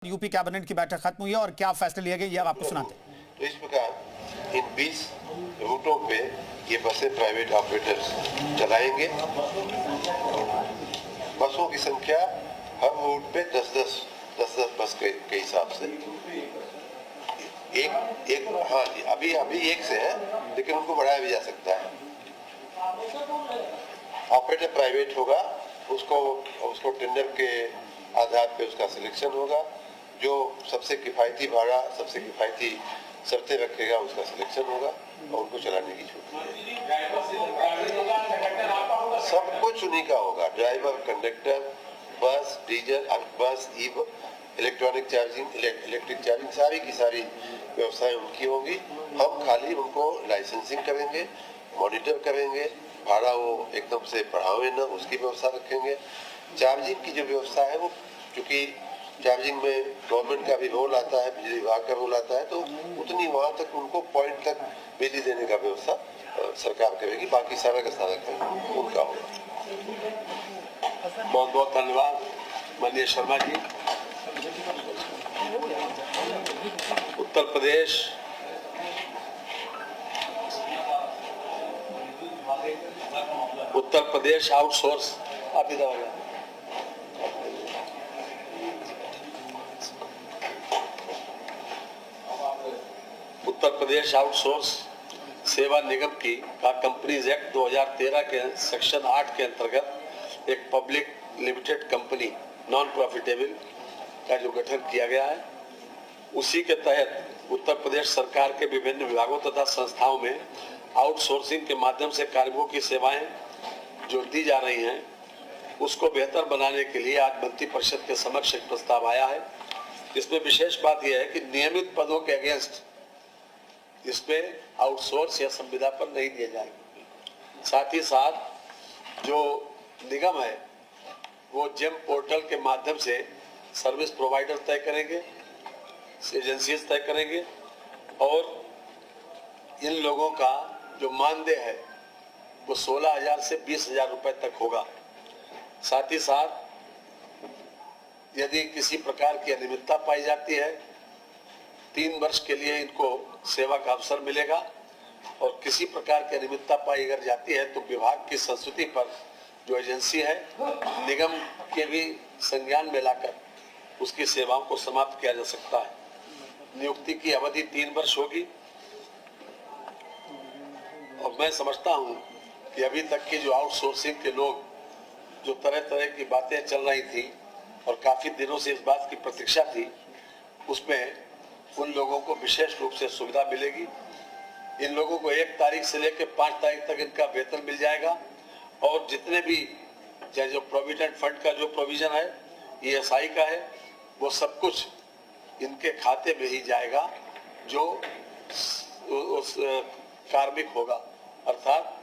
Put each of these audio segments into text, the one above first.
UP cabinet की बैठक खत्म हुई है और क्या फैसले लिए गए ये आपको सुनाते हैं। तो इस प्रकार इन 20 रूटों पे ये बसें प्राइवेट ऑपरेटर्स चलाएंगे। बसों की संख्या हर रूट पे 10-10 बस के हिसाब से एक हाँ जी अभी एक से है, लेकिन उनको बढ़ाया भी जा सकता है। ऑपरेटर प्राइवेट होगा, उसको टेंडर के आधार पे उसका सिलेक्शन होगा। जो सबसे किफायती भाड़ा, सबसे किफायती शर्तें रखेगा उसका सिलेक्शन होगा और उनको चलाने की छूट मिलेगी। सब कुछ उन्हीं का होगा, ड्राइवर, कंडक्टर, बस, डीजल, बस, इलेक्ट्रॉनिक चार्जिंग, इलेक्ट्रिक चार्जिंग, सारी की सारी व्यवस्थाएं उनकी होंगी। हम खाली उनको लाइसेंसिंग करेंगे, मॉनिटर करेंगे, भाड़ा वो एकदम से बढ़ावे न, उसकी व्यवस्था रखेंगे। चार्जिंग की जो व्यवस्था है वो, चूँकि चार्जिंग में गवर्नमेंट का भी रोल आता है, बिजली विभाग का रोल आता है, तो उतनी वहाँ तक उनको पॉइंट तक बिजली देने का व्यवस्था सरकार करेगी। बाकी सारा का सारा काम उनका होगा। बहुत बहुत धन्यवाद माननीय शर्मा जी। उत्तर प्रदेश आउटसोर्स उत्तर प्रदेश आउटसोर्स सेवा निगम की कंपनीज एक्ट 2013 के सेक्शन 8 के अंतर्गत एक public limited company non profitable का जो गठन किया गया है, उसी के तहत उत्तर प्रदेश सरकार के विभिन्न विभागों तथा संस्थाओं में आउटसोर्सिंग के माध्यम से कार्मिकों की सेवाएं जो दी जा रही हैं, उसको बेहतर बनाने के लिए आज मंत्री परिषद के समक्ष एक प्रस्ताव आया है। इसमें विशेष बात यह है कि नियमित पदों के अगेंस्ट इसमें आउटसोर्स या संविदा पर नहीं दिए जाएंगे। साथ ही साथ जो निगम है वो जेम पोर्टल के माध्यम से सर्विस प्रोवाइडर तय करेंगे, एजेंसीज तय करेंगे और इन लोगों का जो मानदेय है वो 16,000 से 20,000 रुपए तक होगा। साथ ही साथ यदि किसी प्रकार की अनियमितता पाई जाती है, 3 वर्ष के लिए इनको सेवा का अवसर मिलेगा और किसी प्रकार की अनियमितता पाई अगर जाती है तो विभाग की संस्तुति पर जो एजेंसी है निगम के भी संज्ञान में लाकर उसकी सेवाओं को समाप्त किया जा सकता है। नियुक्ति की अवधि 3 वर्ष होगी और मैं समझता हूं कि अभी तक के जो आउटसोर्सिंग के लोग जो तरह तरह की बातें चल रही थी और काफी दिनों से इस बात की प्रतीक्षा थी, उसमें उन लोगों को विशेष रूप से सुविधा मिलेगी। इन लोगों को 1 तारीख से लेकर 5 तारीख तक इनका वेतन मिल जाएगा और जितने भी चाहे जो प्रोविडेंट फंड का जो प्रोविजन है, ESI का है, वो सब कुछ इनके खाते में ही जाएगा जो उस कार्मिक होगा, अर्थात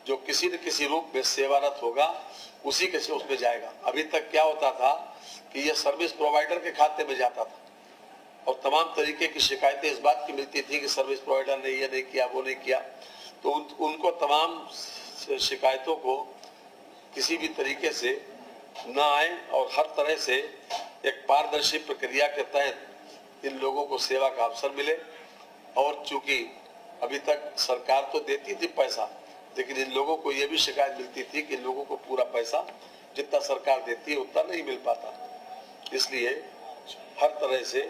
जो किसी न किसी रूप में सेवारत होगा उसी के से उसमें जाएगा। अभी तक क्या होता था कि ये सर्विस प्रोवाइडर के खाते में जाता था और तमाम तरीके की शिकायतें इस बात की मिलती थी कि सर्विस प्रोवाइडर ने ये नहीं किया, वो नहीं किया। तो उनको तमाम शिकायतों को किसी भी तरीके से न आए और हर तरह से एक पारदर्शी प्रक्रिया के तहत इन लोगों को सेवा का अवसर मिले। और चूंकि अभी तक सरकार तो देती थी पैसा, लेकिन इन लोगों को ये भी शिकायत मिलती थी कि इन लोगों को पूरा पैसा जितना सरकार देती है उतना नहीं मिल पाता। इसलिए हर तरह से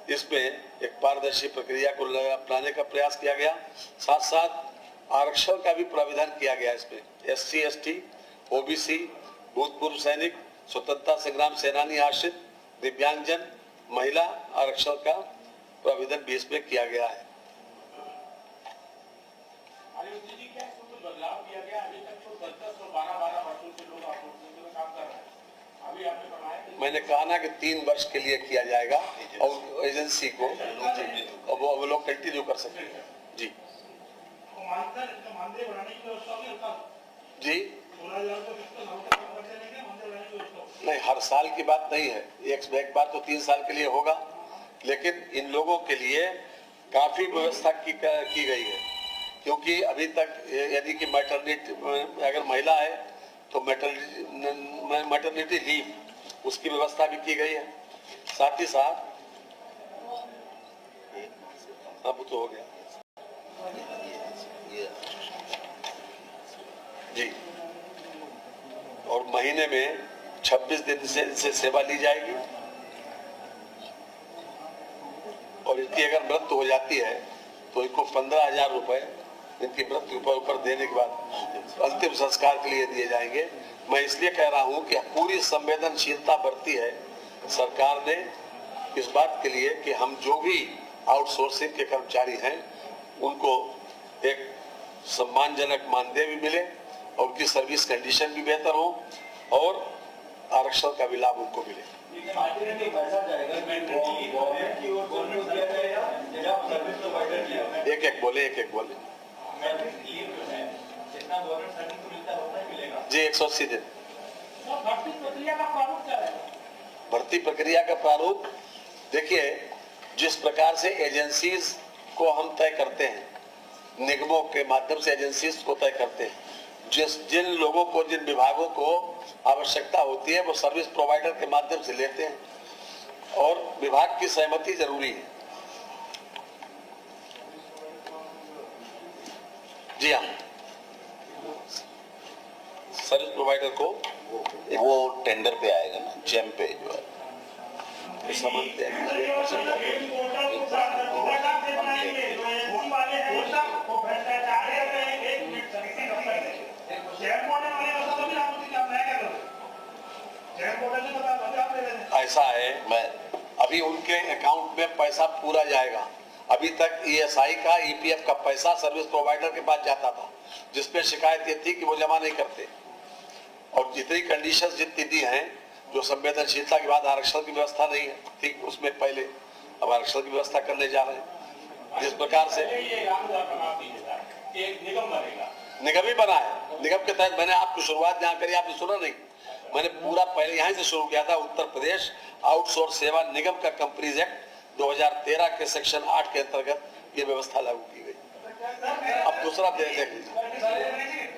इसमें एक पारदर्शी प्रक्रिया को अपनाने का प्रयास किया गया। साथ साथ आरक्षण का भी प्रावधान किया गया। इसमें SC, ST, OBC, भूतपूर्व सैनिक, स्वतंत्रता संग्राम सेनानी आश्रित, दिव्यांगजन, महिला आरक्षण का प्रावधान भी इसमें किया गया है। मैंने कहा ना कि 3 वर्ष के लिए किया जाएगा और एजेंसी को वो लोग कंटिन्यू कर सकते हैं। जी जी नहीं, हर साल की बात नहीं है, एक बार तो 3 साल के लिए होगा, लेकिन इन लोगों के लिए काफी व्यवस्था की गई है। क्योंकि अभी तक यदि कि मैटरनिटी अगर महिला है तो मैटरनिटी लीव उसकी व्यवस्था भी की गई है। साथ ही साथ अब तो हो गया जी, और महीने में 26 दिन से इनसे सेवा ली जाएगी और इनकी अगर मृत्यु हो जाती है तो इनको 15,000 रुपए इनकी मृत्यु पर ऊपर देने के बाद अंतिम संस्कार के लिए दिए जाएंगे। मैं इसलिए कह रहा हूं कि पूरी संवेदनशीलता बरती है सरकार ने इस बात के लिए कि हम जो भी आउटसोर्सिंग के कर्मचारी हैं उनको एक सम्मानजनक मानदेय भी मिले और उनकी सर्विस कंडीशन भी बेहतर हो और आरक्षण का भी लाभ उनको मिले। एक एक बोले जी 180 दिन। भर्ती प्रक्रिया का प्रारूप देखिए, जिस प्रकार से एजेंसीज को हम तय करते हैं, निगमों के माध्यम से एजेंसीज को तय करते हैं, जिन लोगों को, जिन विभागों को आवश्यकता होती है वो सर्विस प्रोवाइडर के माध्यम से लेते हैं और विभाग की सहमति जरूरी है। जी हाँ, सर्विस प्रोवाइडर को वो टेंडर पे आएगा ना, जेम पे जो है ऐसा है, मैं अभी उनके अकाउंट में पैसा पूरा जाएगा। अभी तक ईएसआई का, ईपीएफ का पैसा सर्विस प्रोवाइडर के पास जाता था, जिसपे शिकायत ये थी कि वो जमा नहीं करते और जितनी कंडीशंस जितनी दी हैं, जो संवेदनशीलता के बाद आरक्षण की व्यवस्था नहीं है थी उसमें पहले, अब आरक्षण की व्यवस्था करने जा रहे हैं। जिस प्रकार से निगम ही बना है, निगम के तहत मैंने आपको शुरुआत जहाँ करी आपने सुना नहीं, मैंने पूरा पहले यहीं से शुरू किया था। उत्तर प्रदेश आउटसोर्स सेवा निगम का कंपनीज एक्ट 2013 के सेक्शन 8 के अंतर्गत ये व्यवस्था लागू की गई। अब दूसरा देख लीजिए,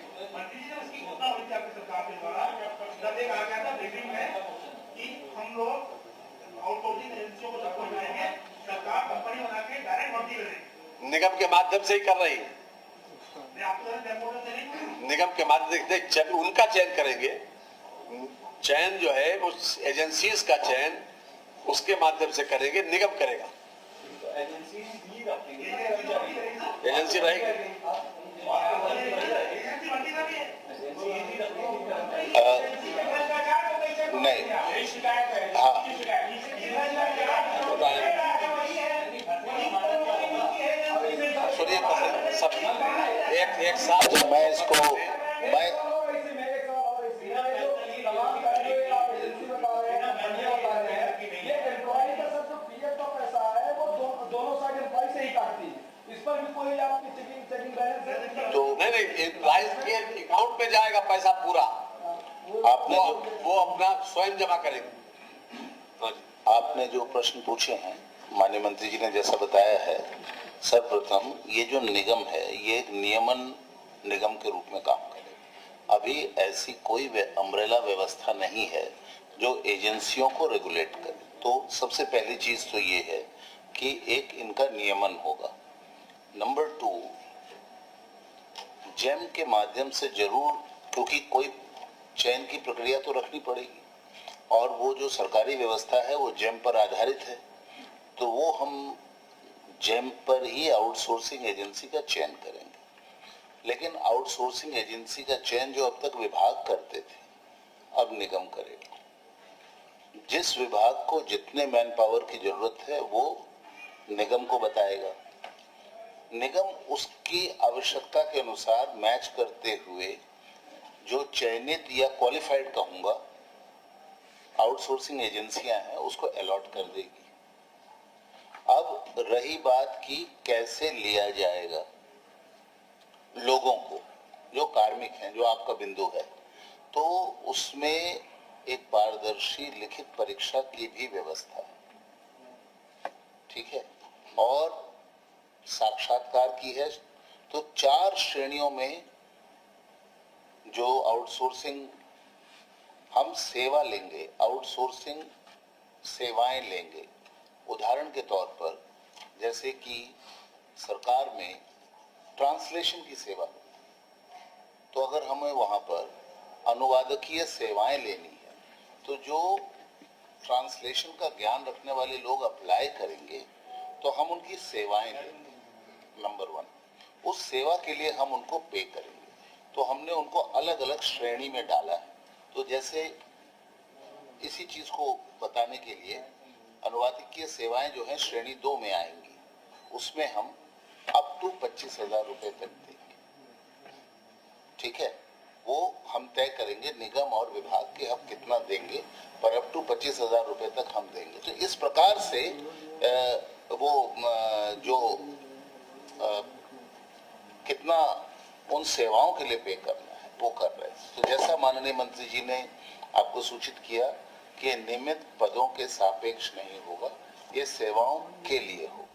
निगम के माध्यम से ही कर रही है, निगम के माध्यम से उनका चयन करेंगे। चयन जो है वो एजेंसीज का चयन उसके माध्यम से करेंगे, निगम करेगा, एजेंसी रहेगी। नहीं, हाँ, सुनिए सब एक साथ मैं इसको नहीं, के अकाउंट में जाएगा पैसा पूरा, आपने वो अपना स्वयं जमा करेंगे। आपने जो प्रश्न पूछे हैं, माननीय मंत्री जी ने जैसा बताया है, सर्वप्रथम ये जो निगम है ये एक नियमन निगम के रूप में काम करेगा। अभी ऐसी कोई अम्ब्रेला व्यवस्था नहीं है जो एजेंसियों को रेगुलेट करे। तो सबसे पहली चीज तो ये है कि एक इनका नियमन होगा। नंबर 2, जेम के माध्यम से जरूर, क्योंकि कोई चयन की प्रक्रिया तो रखनी पड़ेगी और वो जो सरकारी व्यवस्था है वो जेम पर आधारित है, तो वो हम जेम पर ही आउटसोर्सिंग एजेंसी का चयन करेंगे। लेकिन आउटसोर्सिंग एजेंसी का चयन जो अब तक विभाग करते थे, अब निगम करेगा। जिस विभाग को जितने मैन पावर की जरूरत है वो निगम को बताएगा, निगम उसकी आवश्यकता के अनुसार मैच करते हुए जो चयनित या क्वालिफाइड कहूंगा आउटसोर्सिंग एजेंसियां हैं उसको अलॉट कर देगी। अब रही बात कि कैसे लिया जाएगा लोगों को, जो कार्मिक हैं, जो आपका बिंदु है, तो उसमें एक पारदर्शी लिखित परीक्षा की भी व्यवस्था है, ठीक है, और साक्षात्कार की है। तो 4 श्रेणियों में जो आउटसोर्सिंग हम सेवा लेंगे, आउटसोर्सिंग सेवाएं लेंगे, उदाहरण के तौर पर जैसे कि सरकार में ट्रांसलेशन की सेवा, तो अगर हमें वहां पर अनुवादकीय सेवाएं लेनी है तो जो ट्रांसलेशन का ज्ञान रखने वाले लोग अप्लाई करेंगे तो हम उनकी सेवाएं लेंगे। नंबर 1, उस सेवा के लिए हम उनको पे करेंगे, तो हमने उनको अलग अलग श्रेणी में डाला है। तो जैसे इसी चीज को बताने के लिए अनुवादकीय सेवाएं जो है श्रेणी 2 में आएंगी, उसमें हम अप टू 25,000 रुपए तक देंगे। ठीक है, वो हम तय करेंगे निगम और विभाग के हम कितना देंगे, पर अप टू 25,000 रुपए तक हम देंगे। तो इस प्रकार से कितना उन सेवाओं के लिए पे करना है वो कर रहे हैं। तो जैसा माननीय मंत्री जी ने आपको सूचित किया कि नियमित पदों के सापेक्ष नहीं होगा, ये सेवाओं के लिए होगा।